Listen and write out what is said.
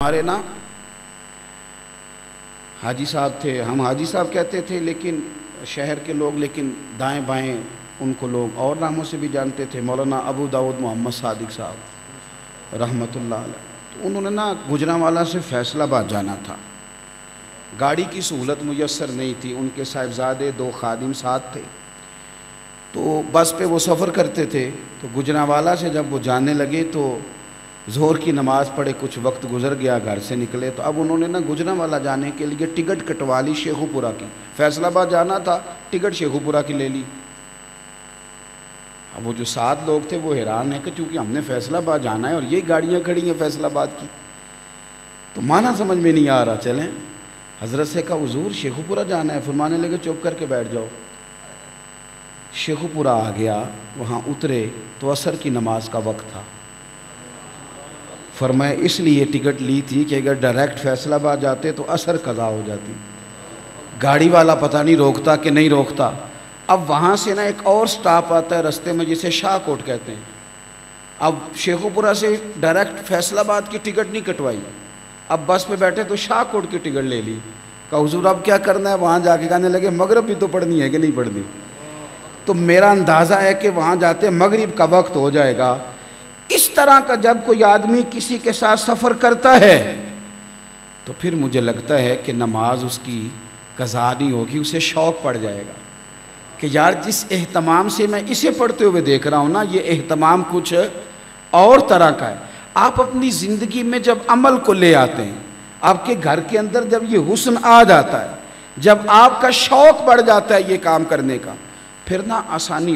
हमारे ना हाजी साहब थे, हम हाजी साहब कहते थे लेकिन शहर के लोग, लेकिन दाएं बाएं उनको लोग और नामों से भी जानते थे। मौलाना अबू दाऊद मोहम्मद सादिक साहब रहमतुल्लाह अलैह। तो उन्होंने ना गुजरांवाला से फैसलाबाद जाना था। गाड़ी की सहूलत मुयस्सर नहीं थी, उनके साहिबजादे दो खादिम साथ थे, तो बस पे वो सफ़र करते थे। तो गुजरांवाला से जब वो जाने लगे तो ज़ोहर की नमाज़ पढ़े, कुछ वक्त गुजर गया, घर से निकले। तो अब उन्होंने ना गुजरांवाला जाने के लिए टिकट कटवा ली शेखुपुरा की। फैसलाबाद जाना था, टिकट शेखुपुरा की ले ली। अब वो जो 7 लोग थे वो हैरान है कि चूँकि हमने फैसलाबाद जाना है और ये गाड़ियाँ खड़ी हैं फैसलाबाद की, तो माना समझ में नहीं आ रहा। चलें, हज़रत से कहा हुज़ूर शेखुपुरा जाना है। फरमाने लगे चुप करके बैठ जाओ। शेखुपुरा आ गया, वहाँ उतरे तो असर की नमाज का वक्त था। फरमाया इसलिए टिकट ली थी कि अगर डायरेक्ट फैसलाबाद जाते तो असर कज़ा हो जाती। गाड़ी वाला पता नहीं रोकता कि नहीं रोकता। अब वहाँ से ना एक और स्टॉप आता है रास्ते में जिसे शाहकोट कहते हैं। अब शेखुपुरा से डायरेक्ट फैसलाबाद की टिकट नहीं कटवाई, अब बस में बैठे तो शाहकोट की टिकट ले ली। कहा हुज़ूर अब क्या करना है? वहाँ जाके कहने लगे मगरिब भी तो पढ़नी है कि नहीं पढ़नी। तो मेरा अंदाज़ा है कि वहाँ जाते मगरिब का वक्त हो जाएगा। इस तरह का जब कोई आदमी किसी के साथ सफ़र करता है तो फिर मुझे लगता है कि नमाज उसकी कज़ा नहीं होगी, उसे शौक़ पड़ जाएगा कि यार जिस एहतमाम से मैं इसे पढ़ते हुए देख रहा हूँ ना, ये एहतमाम कुछ और तरह का है। आप अपनी ज़िंदगी में जब अमल को ले आते हैं, आपके घर के अंदर जब ये हुस्न आ जाता है, जब आपका शौक़ बढ़ जाता है ये काम करने का, फिर ना आसानी